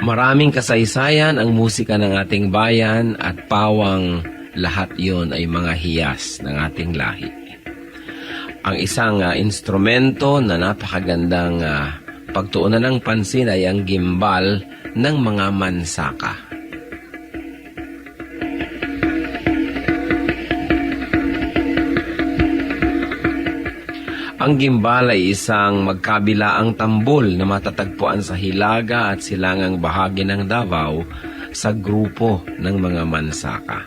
Maraming kasaysayan ang musika ng ating bayan at pawang lahat yon ay mga hiyas ng ating lahi. Ang isang instrumento na napakagandang pagtuunan ng pansin ay ang gimbal ng mga mansaka. Ang gimbal ay isang magkabilaang tambol na matatagpuan sa hilaga at silangang bahagi ng Davao sa grupo ng mga mansaka.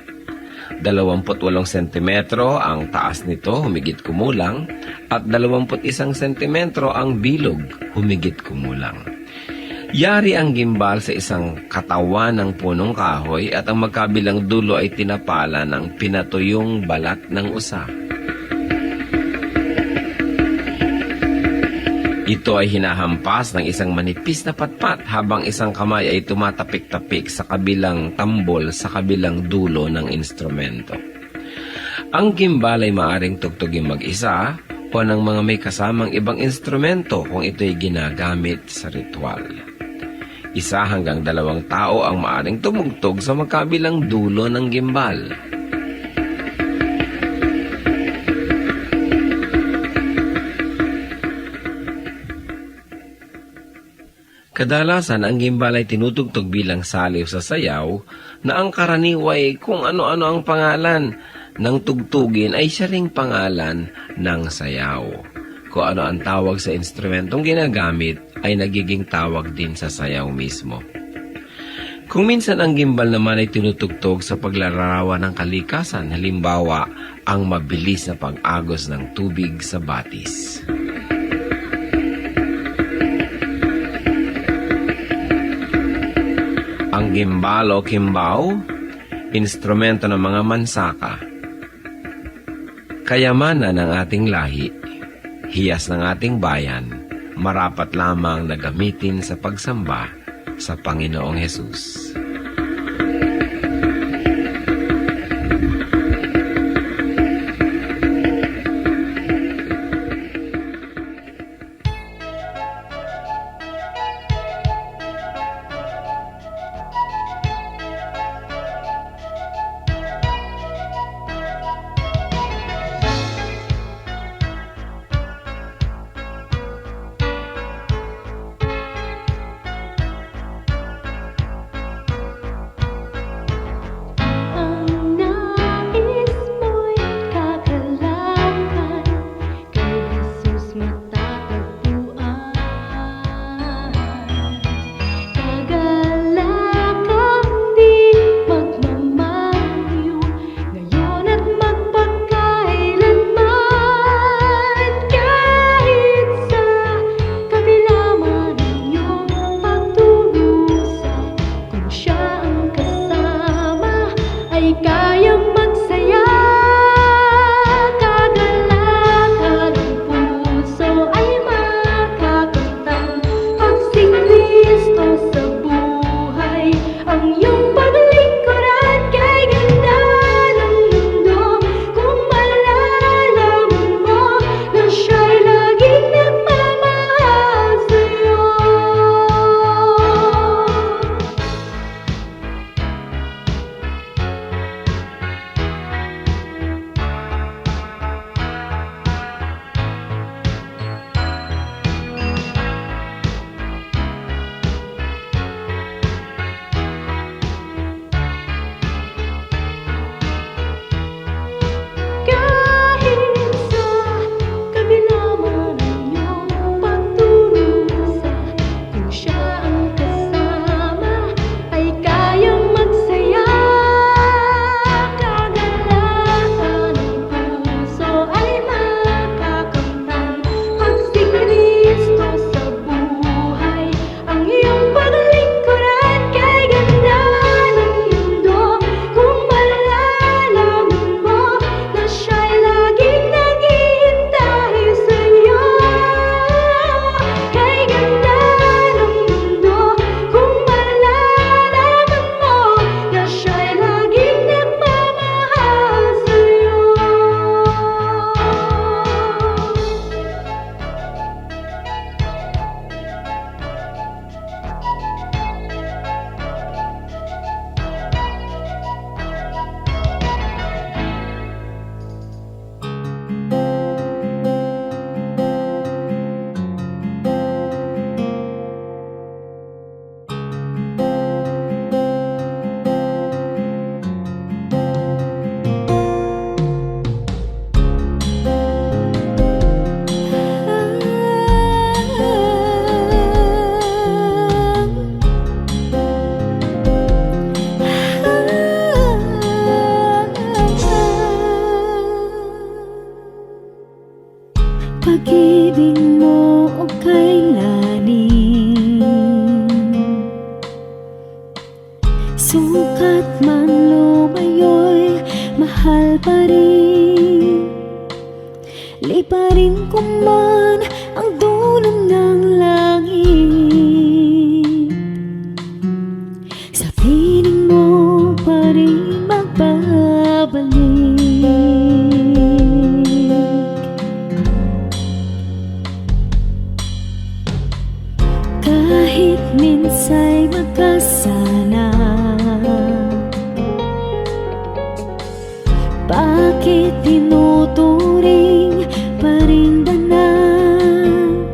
28 sentimetro ang taas nito, humigit kumulang, at 21 sentimetro ang bilog, humigit kumulang. Yari ang gimbal sa isang katawan ng punong kahoy at ang magkabilang dulo ay tinapala ng pinatuyong balat ng usa. Ito ay hinahampas ng isang manipis na patpat habang isang kamay ay tumatapik-tapik sa kabilang tambol sa kabilang dulo ng instrumento. Ang gimbal ay maaring tugtugin mag-isa o ng mga may kasamang ibang instrumento kung ito ay ginagamit sa ritual. 1 hanggang 2 tao ang maaring tumugtog sa magkabilang dulo ng gimbal. Kadalasan ang gimbal ay tinutugtog bilang saliw sa sayaw na ang karaniway kung ano-ano ang pangalan ng tugtugin ay siya ring pangalan ng sayaw. Kung ano ang tawag sa instrumentong ginagamit ay nagiging tawag din sa sayaw mismo. Kung minsan ang gimbal naman ay tinutugtog sa paglalarawan ng kalikasan, halimbawa ang mabilis na pag-agos ng tubig sa batis. Ang gimbal o kimbao, instrumento ng mga mansaka. Kayamanan ng ating lahi, hiyas ng ating bayan, marapat lamang na gamitin sa pagsamba sa Panginoong Hesus. pag-ibig mo o kailanin, sukat man lumayo'y mahal pa rin. Liparin ko man ang dulo ng langit, sa piling mo pa rin magbabalik. Kahit minsa'y magkasana, bakit tinuturing pa rin danan?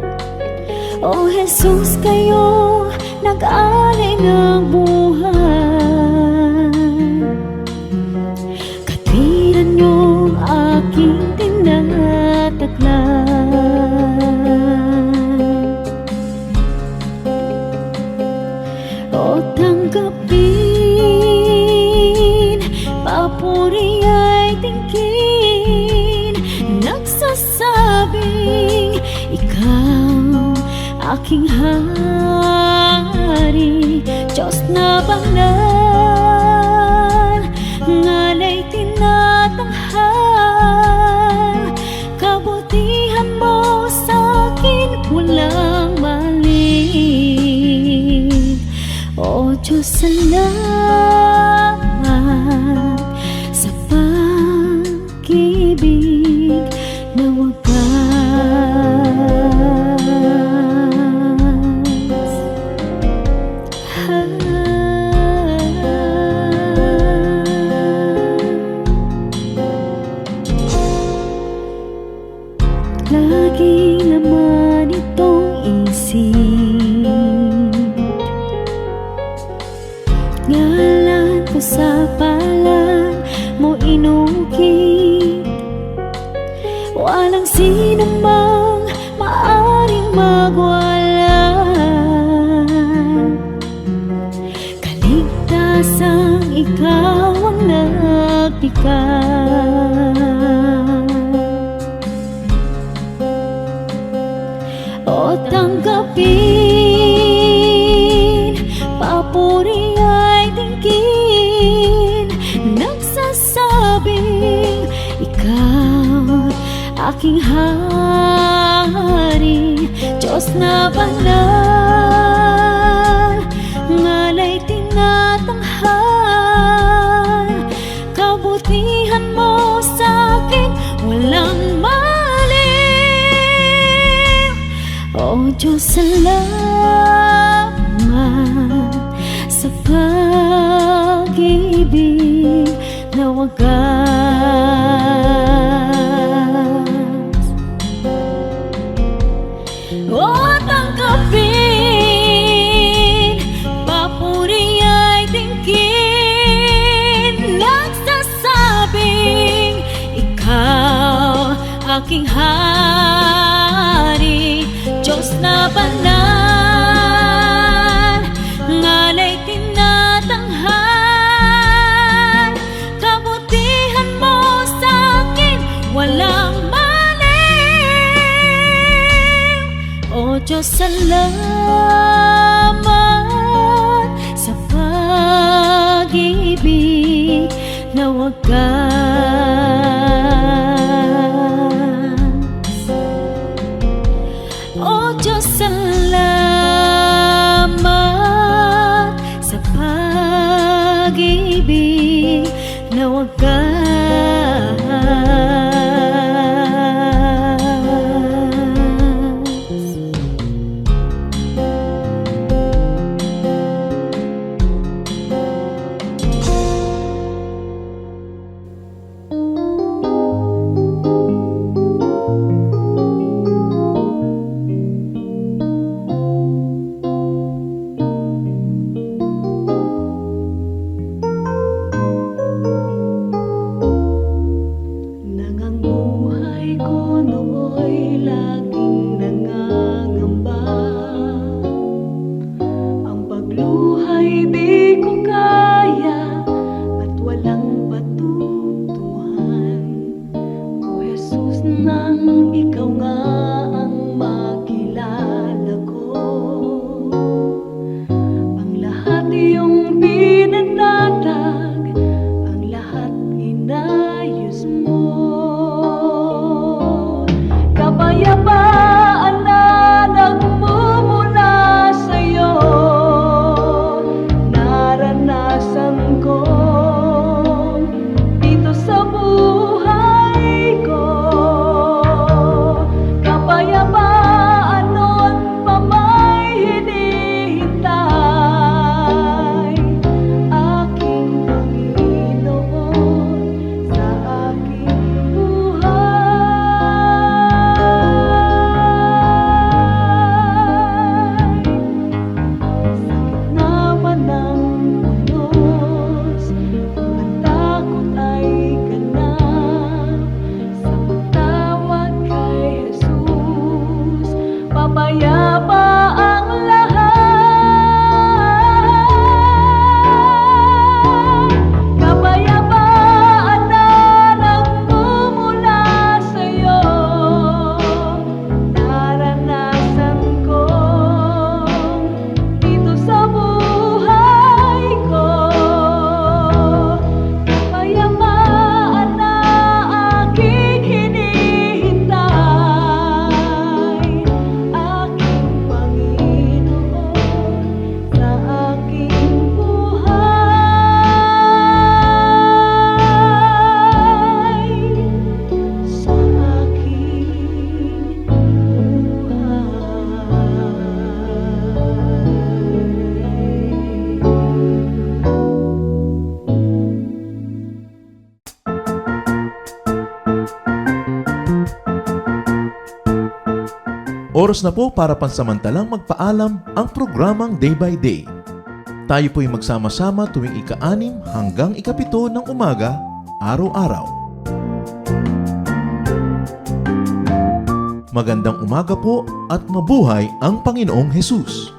O Jesus, kayo nag-alay ng buhay, katwiran niyong aking tinataklan. O tanggapin, papuri ay tingkin, nagsasabing ikaw aking hari, Diyos na banal, ngalay tinatanghal, kabutihan mo sa'kin walang mali. O Diyos, salamat sa pag-ibig na wagas. Lagi naman itong isip, ngalan ko sa palad mo inukit, walang sino mang maaring magwala. Kaligtasang ikaw ang nagpikat, o tanggapin, papuri ay tingkin, nagsasabing ikaw aking hari, Diyos na banal, ngalay tinatanghal, kabutihan mo sa'kin walang mali. O Diyos, salamat sa pag-ibig na wagas. O tanggapin, papuri ay tingkin, nagsasabing ikaw aking hari, Diyos na banal, ngalay tinatanghal, kabutihan mo sa'kin walang mali. O Diyos, salamat sa pag-ibig na wagas. O Diyos, salamat sa pag-ibig na wagas. Jesus, nang ikaw nga ang makilala ko, ang lahat iyong pinagtatag, ang lahat inayos mo. Kapayapaan na nagmumula sa'yo, naranasan ko dito sa buhay ko. Kapayapaan noon pa may hinihintay, aking Panginoon sa aking buhay. Sa gitna man ng unos, ang takot ay ganap. Sa pagtawag kay Jesus, papayapa ang lahat. Kapayapaan na nagmumula sa'yo, naranasan ko dito sa buhay ko. Kapayapaan na aking hinihintay, aking Panginoon sa aking buhay. Sa aking Oras na po para pansamantalang magpaalam ang programang Day by Day. Tayo po'y magsama-sama tuwing ika-6 hanggang ika-7 ng umaga, araw-araw. Magandang umaga po at mabuhay ang Panginoong Hesus!